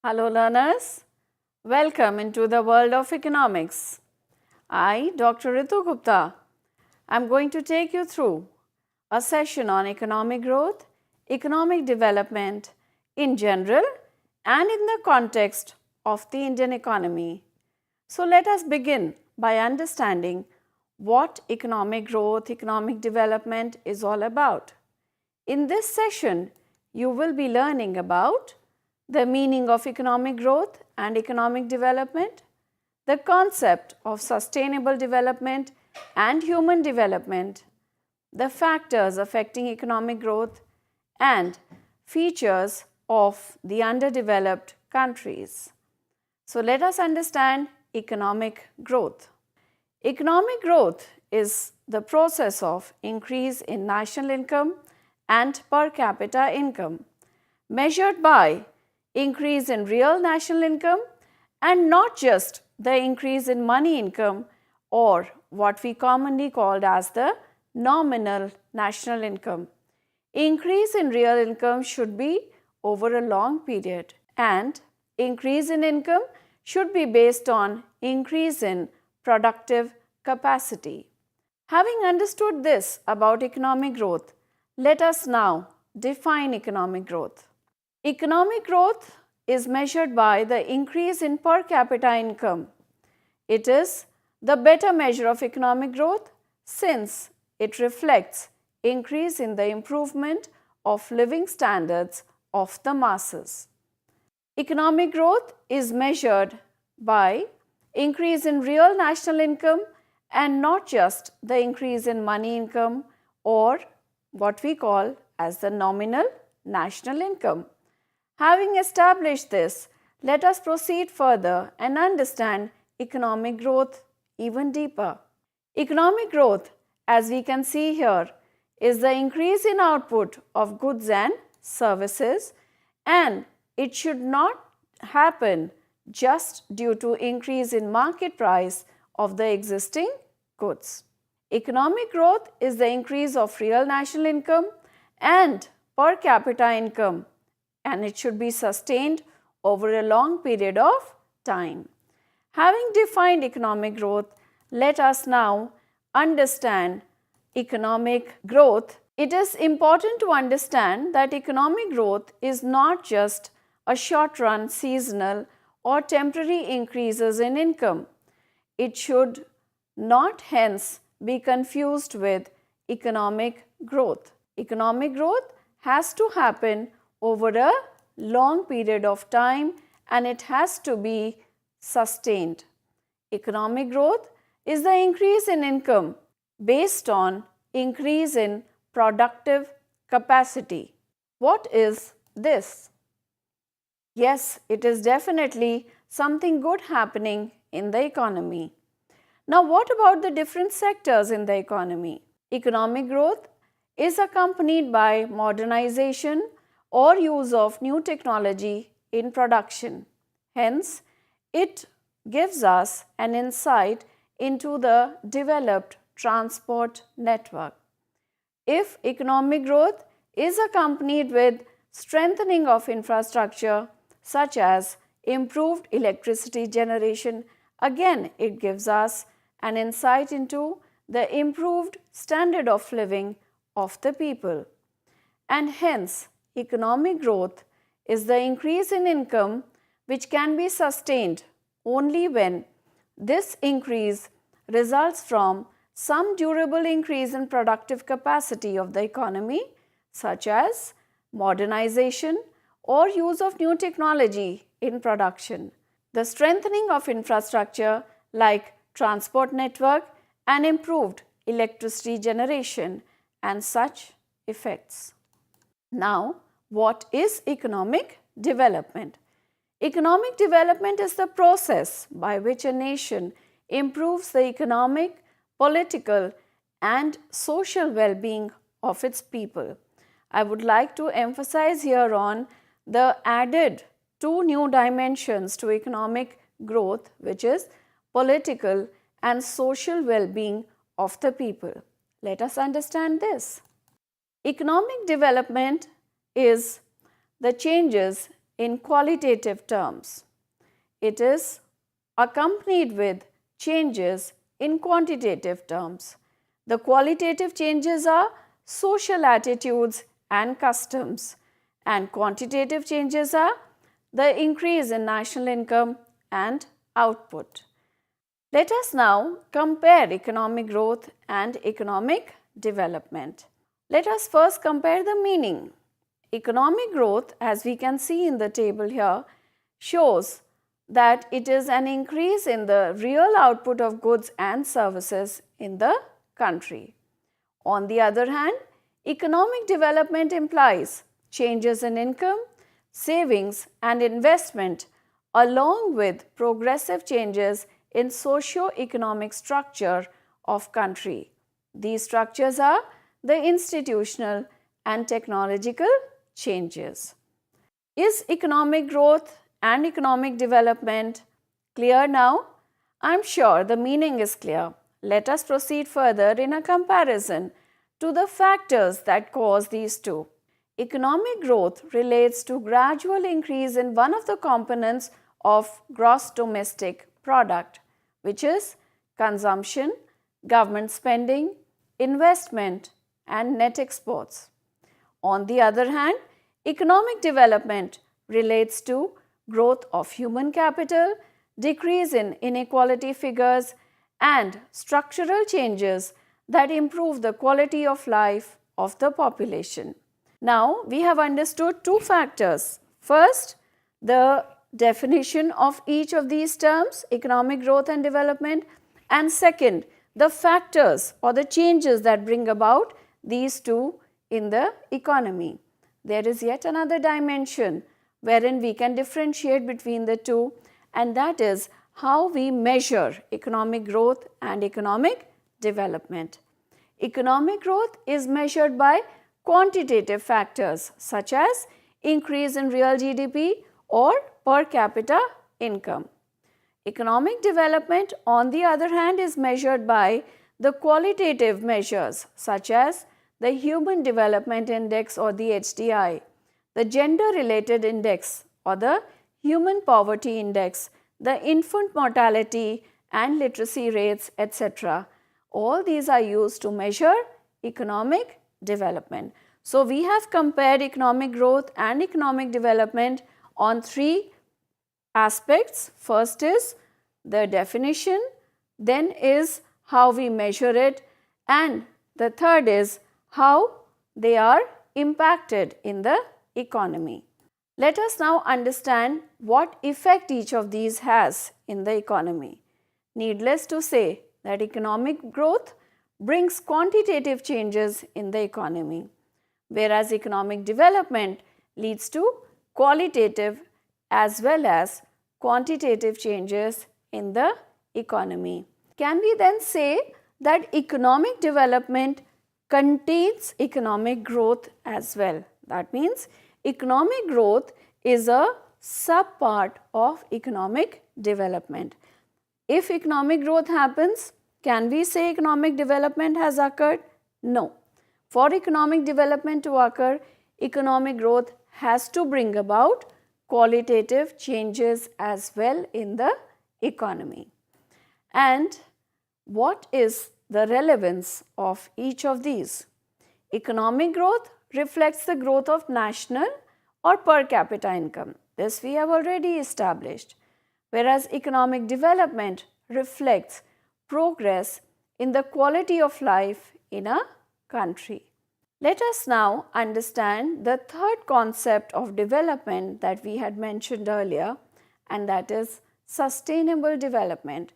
Hello learners, welcome into the world of economics. I, Dr. Ritu Gupta, am going to take you through a session on economic growth, economic development in general and in the context of the Indian economy. So let us begin by understanding what economic growth, economic development is all about. In this session, you will be learning about the meaning of economic growth and economic development, the concept of sustainable development and human development, the factors affecting economic growth, and features of the underdeveloped countries. So let us understand economic growth. Economic growth is the process of increase in national income and per capita income, measured by increase in real national income and not just the increase in money income or what we commonly called as the nominal national income. Increase in real income should be over a long period and increase in income should be based on increase in productive capacity. Having understood this about economic growth, let us now define economic growth. Economic growth is measured by the increase in per capita income. It is the better measure of economic growth since it reflects increase in the improvement of living standards of the masses. Economic growth is measured by increase in real national income and not just the increase in money income or what we call as the nominal national income. Having established this, let us proceed further and understand economic growth even deeper. Economic growth, as we can see here, is the increase in output of goods and services, and it should not happen just due to increase in market price of the existing goods. Economic growth is the increase of real national income and per capita income, and it should be sustained over a long period of time. Having defined economic growth, let us now understand economic growth. It is important to understand that economic growth is not just a short-run seasonal or temporary increases in income. It should not hence be confused with economic growth. Economic growth has to happen over a long period of time and it has to be sustained. Economic growth is the increase in income based on increase in productive capacity. What is this? Yes, it is definitely something good happening in the economy. Now, what about the different sectors in the economy? Economic growth is accompanied by modernization or use of new technology in production. Hence, it gives us an insight into the developed transport network. If economic growth is accompanied with strengthening of infrastructure such as improved electricity generation, again it gives us an insight into the improved standard of living of the people. And hence, economic growth is the increase in income which can be sustained only when this increase results from some durable increase in productive capacity of the economy such as modernization or use of new technology in production, the strengthening of infrastructure like transport network and improved electricity generation and such effects. Now, what is economic development? Economic development is the process by which a nation improves the economic, political, and social well-being of its people. I would like to emphasize here on the added two new dimensions to economic growth, which is political and social well-being of the people. Let us understand this. Economic development is the changes in qualitative terms. It is accompanied with changes in quantitative terms. The qualitative changes are social attitudes and customs, and quantitative changes are the increase in national income and output. Let us now compare economic growth and economic development. Let us first compare the meaning. Economic growth, as we can see in the table here, shows that it is an increase in the real output of goods and services in the country. On the other hand, economic development implies changes in income, savings and investment along with progressive changes in socio-economic structure of country. These structures are the institutional and technological changes. Is economic growth and economic development clear now? I am sure the meaning is clear. Let us proceed further in a comparison to the factors that cause these two. Economic growth relates to gradual increase in one of the components of gross domestic product, which is consumption, government spending, investment and net exports. On the other hand, economic development relates to growth of human capital, decrease in inequality figures and structural changes that improve the quality of life of the population. Now, we have understood two factors. First, the definition of each of these terms, economic growth and development, and second, the factors or the changes that bring about these two in the economy. There is yet another dimension wherein we can differentiate between the two, and that is how we measure economic growth and economic development. Economic growth is measured by quantitative factors such as increase in real GDP or per capita income. Economic development, on the other hand, is measured by the qualitative measures such as the Human Development Index or the HDI, the Gender Related Index or the Human Poverty Index, the infant mortality and literacy rates, etc. All these are used to measure economic development. So, we have compared economic growth and economic development on three aspects. First is the definition, then is how we measure it, and the third is how they are impacted in the economy. Let us now understand what effect each of these has in the economy. Needless to say that economic growth brings quantitative changes in the economy, whereas economic development leads to qualitative as well as quantitative changes in the economy. Can we then say that economic development contains economic growth as well? That means economic growth is a sub-part of economic development. If economic growth happens, can we say economic development has occurred? No. For economic development to occur, economic growth has to bring about qualitative changes as well in the economy. And what is the relevance of each of these? Economic growth reflects the growth of national or per capita income. This we have already established. Whereas economic development reflects progress in the quality of life in a country. Let us now understand the third concept of development that we had mentioned earlier, and that is sustainable development.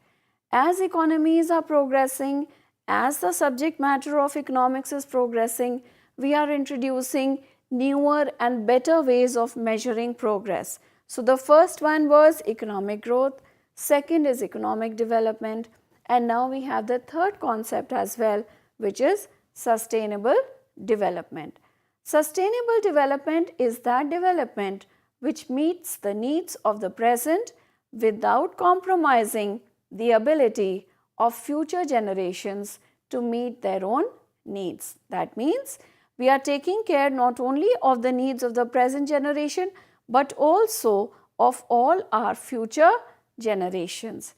As economies are progressing, as the subject matter of economics is progressing, we are introducing newer and better ways of measuring progress. So, the first one was economic growth, second is economic development, and now we have the third concept as well, which is sustainable development. Sustainable development is that development which meets the needs of the present without compromising the ability of future generations to meet their own needs. That means we are taking care not only of the needs of the present generation but also of all our future generations.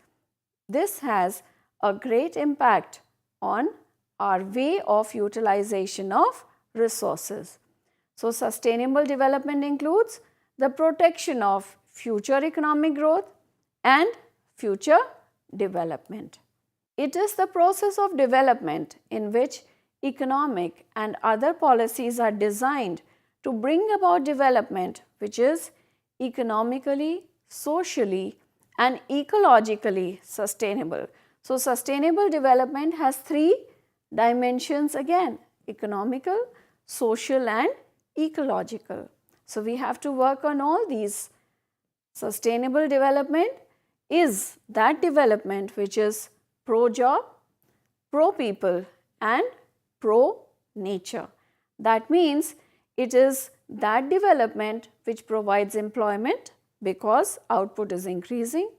This has a great impact on our way of utilization of resources. So, sustainable development includes the protection of future economic growth and future development. It is the process of development in which economic and other policies are designed to bring about development which is economically, socially, and ecologically sustainable. So, sustainable development has three dimensions again: economical, social, and ecological. So, we have to work on all these. Sustainable development is that development which is pro-job, pro-people, and pro-nature. That means it is that development which provides employment because output is increasing.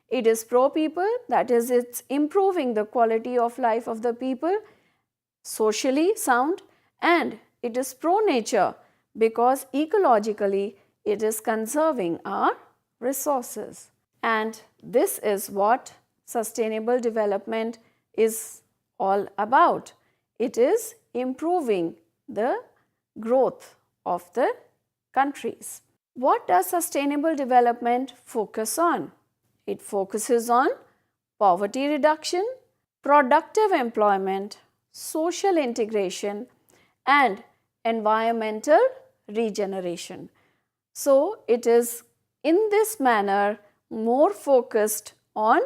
It is pro-people, that is, it's improving the quality of life of the people, socially sound, and it is pro-nature because ecologically it is conserving our resources. And this is what sustainable development is all about. It is improving the growth of the countries. What does sustainable development focus on? It focuses on poverty reduction, productive employment, social integration, and environmental regeneration. So, it is in this manner more focused on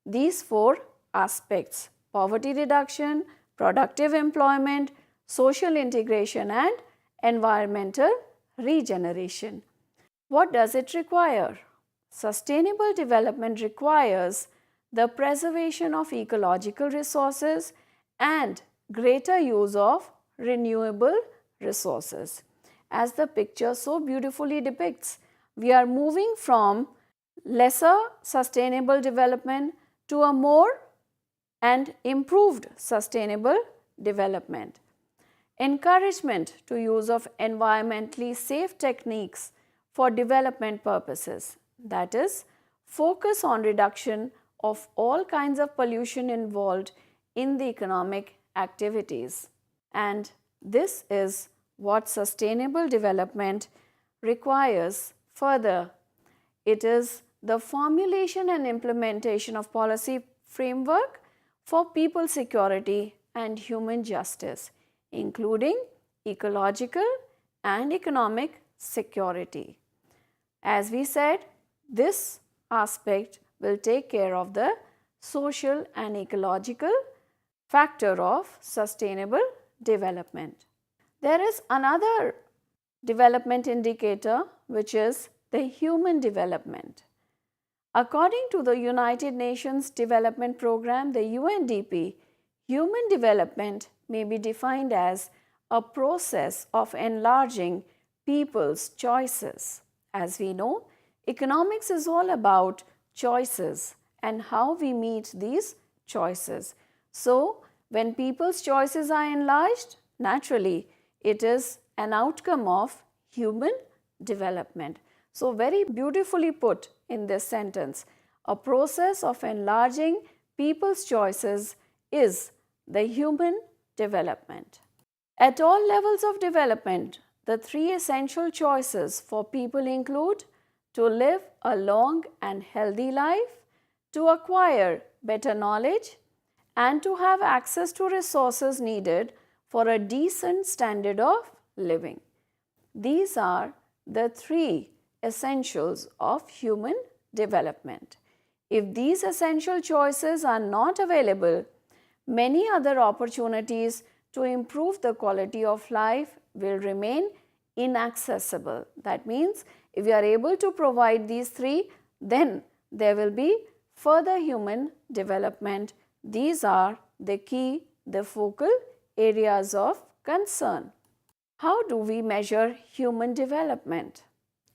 these four aspects: poverty reduction, productive employment, social integration, and environmental regeneration. What does it require? Sustainable development requires the preservation of ecological resources and greater use of renewable resources. As the picture so beautifully depicts, we are moving from lesser sustainable development to a more and improved sustainable development. Encouragement to use of environmentally safe techniques for development purposes, that is, focus on reduction of all kinds of pollution involved in the economic activities. And this is what sustainable development requires. Further, it is the formulation and implementation of policy framework for people security and human justice, including ecological and economic security. As we said, this aspect will take care of the social and ecological factor of sustainable development. There is another development indicator which is the human development. According to the United Nations Development Programme, the UNDP, human development may be defined as a process of enlarging people's choices. As we know, economics is all about choices and how we meet these choices. So, when people's choices are enlarged, naturally it is an outcome of human development. So, very beautifully put in this sentence, a process of enlarging people's choices is the human development. At all levels of development, the three essential choices for people include to live a long and healthy life, to acquire better knowledge, and to have access to resources needed for a decent standard of living. These are the three essentials of human development. If these essential choices are not available, many other opportunities to improve the quality of life will remain inaccessible. That means if we are able to provide these three, then there will be further human development. These are the key, the focal areas of concern. How do we measure human development?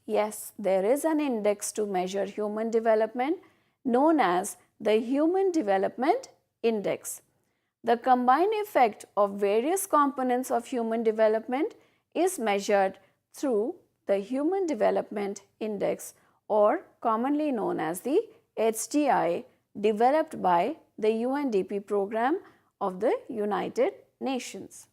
Yes, there is an index to measure human development known as the Human Development Index. The combined effect of various components of human development is measured through the Human Development Index, or commonly known as the HDI, developed by the UNDP program of the United Nations.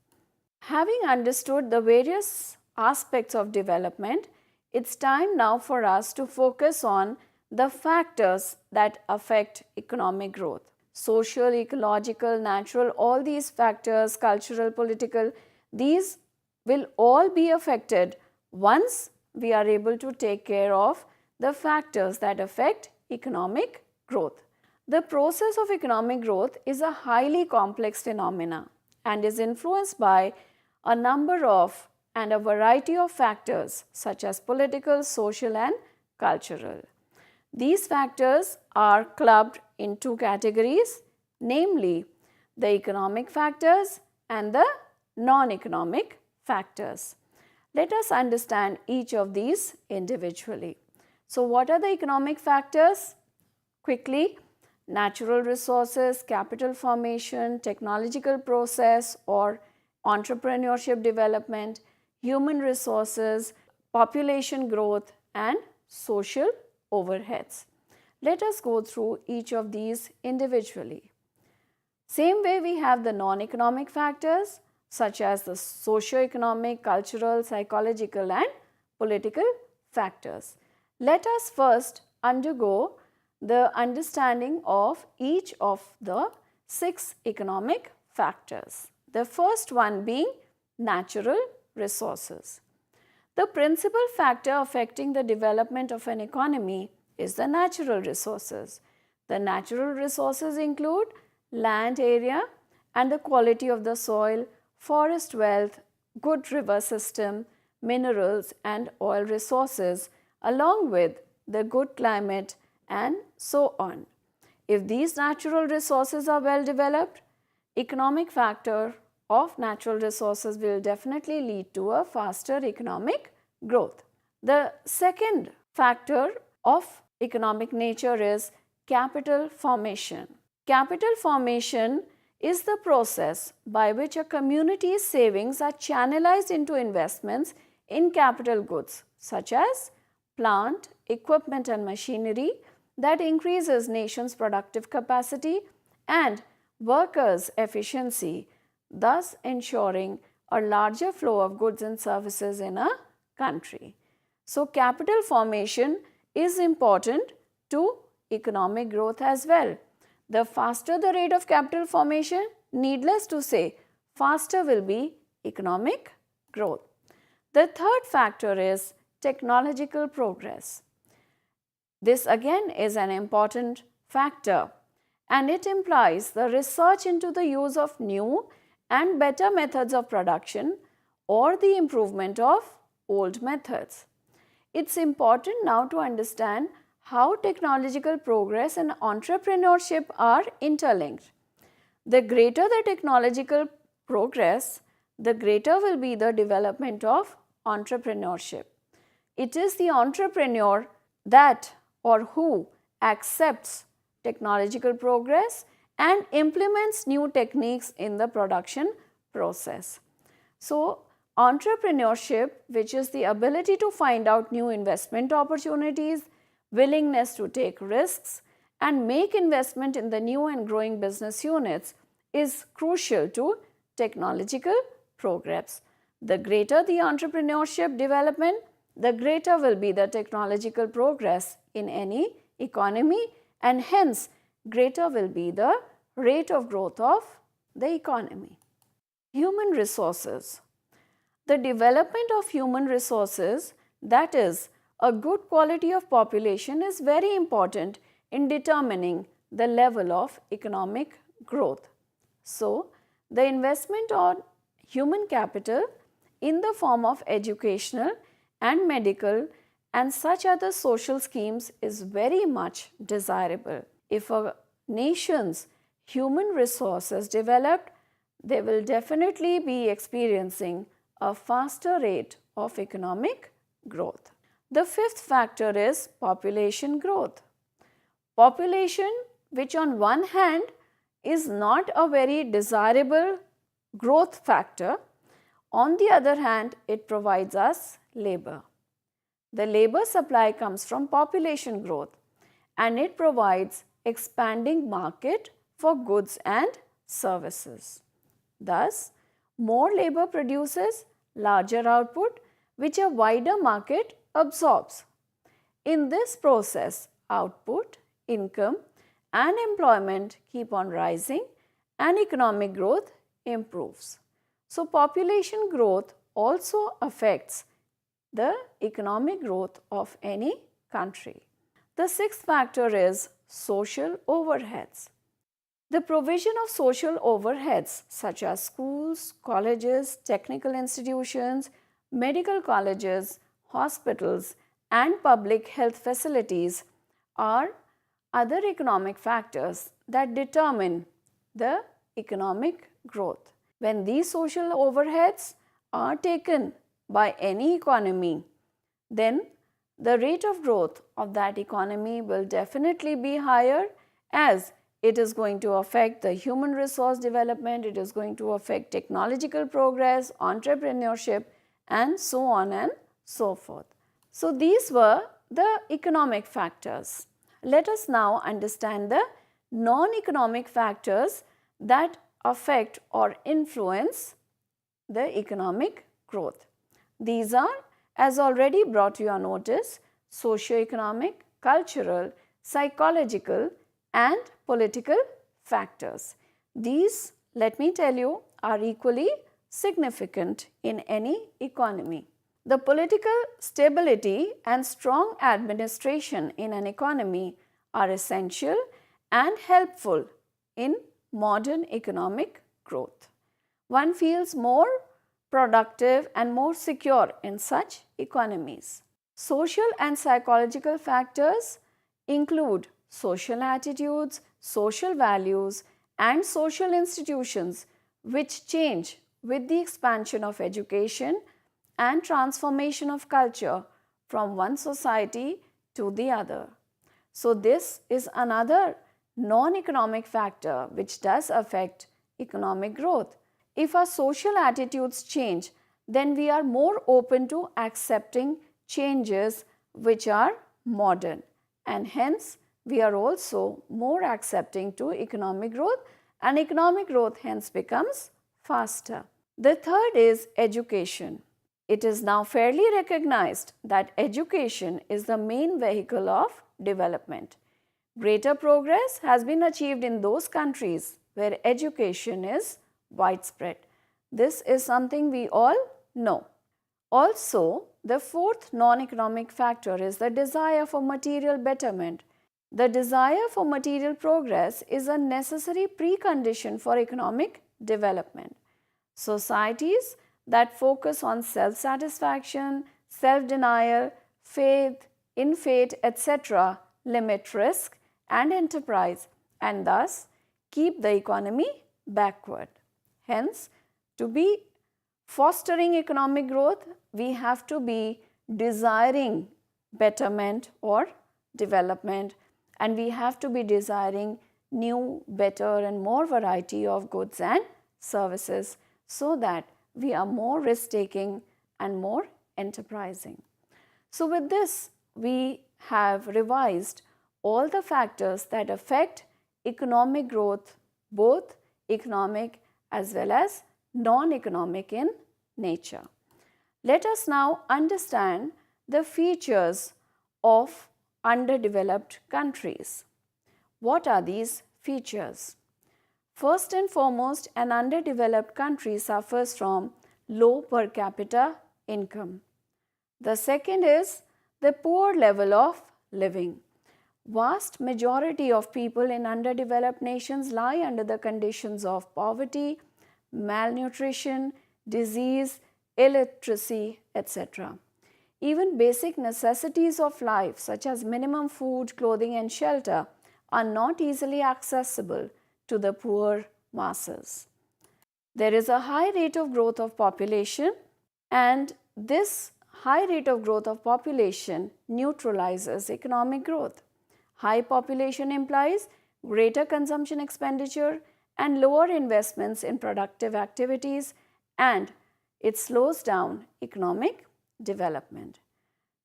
Having understood the various aspects of development, it's time now for us to focus on the factors that affect economic growth. Social, ecological, natural, all these factors, cultural, political, these will all be affected once we are able to take care of the factors that affect economic growth. The process of economic growth is a highly complex phenomena and is influenced by a number of and a variety of factors such as political, social and cultural. These factors are clubbed in two categories, namely the economic factors and the non-economic factors. Let us understand each of these individually. So, what are the economic factors? Quickly, natural resources, capital formation, technological process or entrepreneurship development, human resources, population growth and social overheads. Let us go through each of these individually. Same way we have the non-economic factors such as the socio-economic, cultural, psychological and political factors. Let us first undergo the understanding of each of the 6 economic factors. The first one being natural resources. The principal factor affecting the development of an economy is the natural resources. The natural resources include land area and the quality of the soil, forest wealth, good river system, minerals and oil resources, along with the good climate and so on. If these natural resources are well developed, economic factor of natural resources will definitely lead to a faster economic growth. The second factor of economic nature is capital formation. Capital formation is the process by which a community's savings are channelized into investments in capital goods such as plant, equipment and machinery that increases nation's productive capacity and workers' efficiency, thus ensuring a larger flow of goods and services in a country. So, capital formation is important to economic growth as well. The faster the rate of capital formation, needless to say, faster will be economic growth. The third factor is technological progress. This again is an important factor and it implies the research into the use of new and better methods of production or the improvement of old methods. It's important now to understand how technological progress and entrepreneurship are interlinked. The greater the technological progress, the greater will be the development of entrepreneurship. It is the entrepreneur that or who accepts technological progress and implements new techniques in the production process. So, entrepreneurship, which is the ability to find out new investment opportunities, willingness to take risks and make investment in the new and growing business units, is crucial to technological progress. The greater the entrepreneurship development, the greater will be the technological progress in any economy and hence greater will be the rate of growth of the economy. Human resources. The development of human resources, that is, a good quality of population, is very important in determining the level of economic growth. So, the investment on human capital in the form of educational and medical and such other social schemes is very much desirable. If a nation's human resources developed, they will definitely be experiencing a faster rate of economic growth. The fifth factor is population growth. Population, which on one hand is not a very desirable growth factor, on the other hand it provides us labor. The labor supply comes from population growth and it provides expanding market for goods and services. Thus, more labor produces larger output which a wider market absorbs. In this process, output, income and employment keep on rising and economic growth improves. So, population growth also affects the economic growth of any country. The sixth factor is social overheads. The provision of social overheads such as schools, colleges, technical institutions, medical colleges, hospitals and public health facilities are other economic factors that determine the economic growth. When these social overheads are taken by any economy, then the rate of growth of that economy will definitely be higher, as it is going to affect the human resource development, it is going to affect technological progress, entrepreneurship and so on and so forth. So, these were the economic factors. Let us now understand the non-economic factors that affect or influence the economic growth. These are, as already brought to your notice, socio-economic, cultural, psychological and political factors. These, let me tell you, are equally significant in any economy. The political stability and strong administration in an economy are essential and helpful in modern economic growth. One feels more productive and more secure in such economies. Social and psychological factors include social attitudes, social values and social institutions which change with the expansion of education and transformation of culture from one society to the other. So, this is another non-economic factor which does affect economic growth. If our social attitudes change, then we are more open to accepting changes which are modern, and hence we are also more accepting to economic growth, and economic growth hence becomes faster. The third is education. It is now fairly recognized that education is the main vehicle of development. Greater progress has been achieved in those countries where education is widespread. This is something we all know. Also, the fourth non-economic factor is the desire for material betterment. The desire for material progress is a necessary precondition for economic development. Societies that focus on self-satisfaction, self-denial, faith in fate, etc. limit risk and enterprise and thus keep the economy backward. Hence, to be fostering economic growth, we have to be desiring betterment or development, and we have to be desiring new, better and more variety of goods and services so that we are more risk-taking and more enterprising. So, with this, we have revised all the factors that affect economic growth, both economic as well as non-economic in nature. Let us now understand the features of underdeveloped countries. What are these features? First and foremost, an underdeveloped country suffers from low per capita income. The second is the poor level of living. Vast majority of people in underdeveloped nations lie under the conditions of poverty, malnutrition, disease, illiteracy, etc. Even basic necessities of life such as minimum food, clothing and shelter are not easily accessible to the poor masses. There is a high rate of growth of population, and this high rate of growth of population neutralizes economic growth. High population implies greater consumption expenditure and lower investments in productive activities, and it slows down economic development.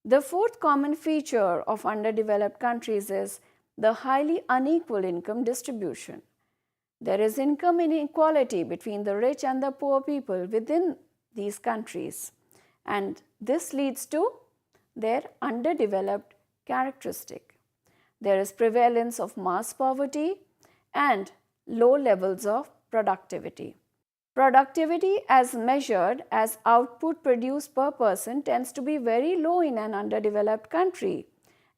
The fourth common feature of underdeveloped countries is the highly unequal income distribution. There is income inequality between the rich and the poor people within these countries, and this leads to their underdeveloped characteristic. There is prevalence of mass poverty and low levels of productivity. Productivity as measured as output produced per person tends to be very low in an underdeveloped country,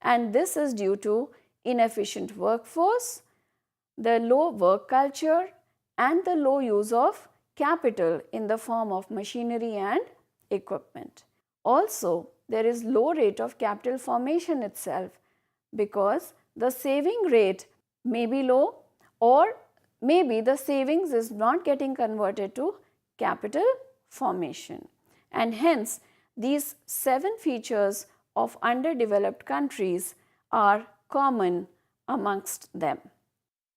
and this is due to inefficient workforce, the low work culture, and the low use of capital in the form of machinery and equipment. Also, there is low rate of capital formation itself because the saving rate may be low, or maybe the savings is not getting converted to capital formation, and hence these 7 features of underdeveloped countries are common amongst them.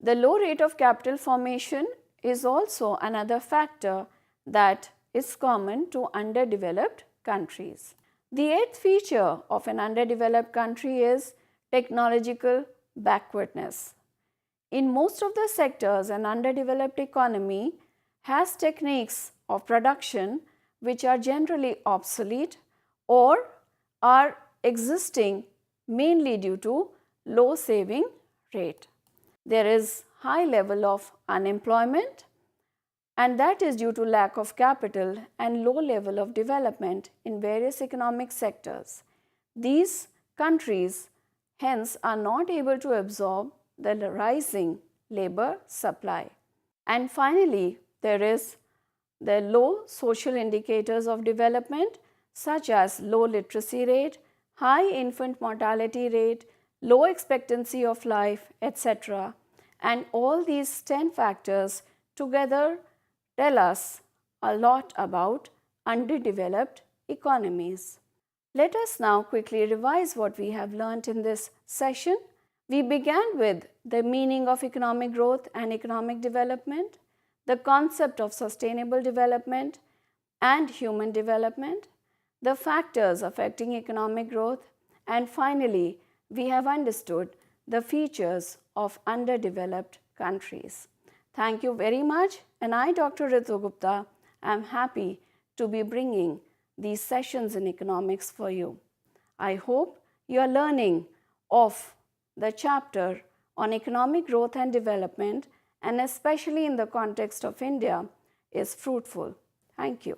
The low rate of capital formation is also another factor that is common to underdeveloped countries. The 8th feature of an underdeveloped country is technological backwardness. In most of the sectors, an underdeveloped economy has techniques of production which are generally obsolete or are existing mainly due to low saving rate. There is high level of unemployment, and that is due to lack of capital and low level of development in various economic sectors. These countries hence are not able to absorb the rising labor supply. And finally, there is the low social indicators of development such as low literacy rate, high infant mortality rate, low expectancy of life, etc. And all these 10 factors together tell us a lot about underdeveloped economies. Let us now quickly revise what we have learnt in this session. We began with the meaning of economic growth and economic development, the concept of sustainable development and human development, the factors affecting economic growth, and finally, we have understood the features of underdeveloped countries. Thank you very much, and I, Dr. Ritu Gupta, am happy to be bringing these sessions in economics for you. I hope you are learning of the chapter on economic growth and development, and especially in the context of India, is fruitful. Thank you.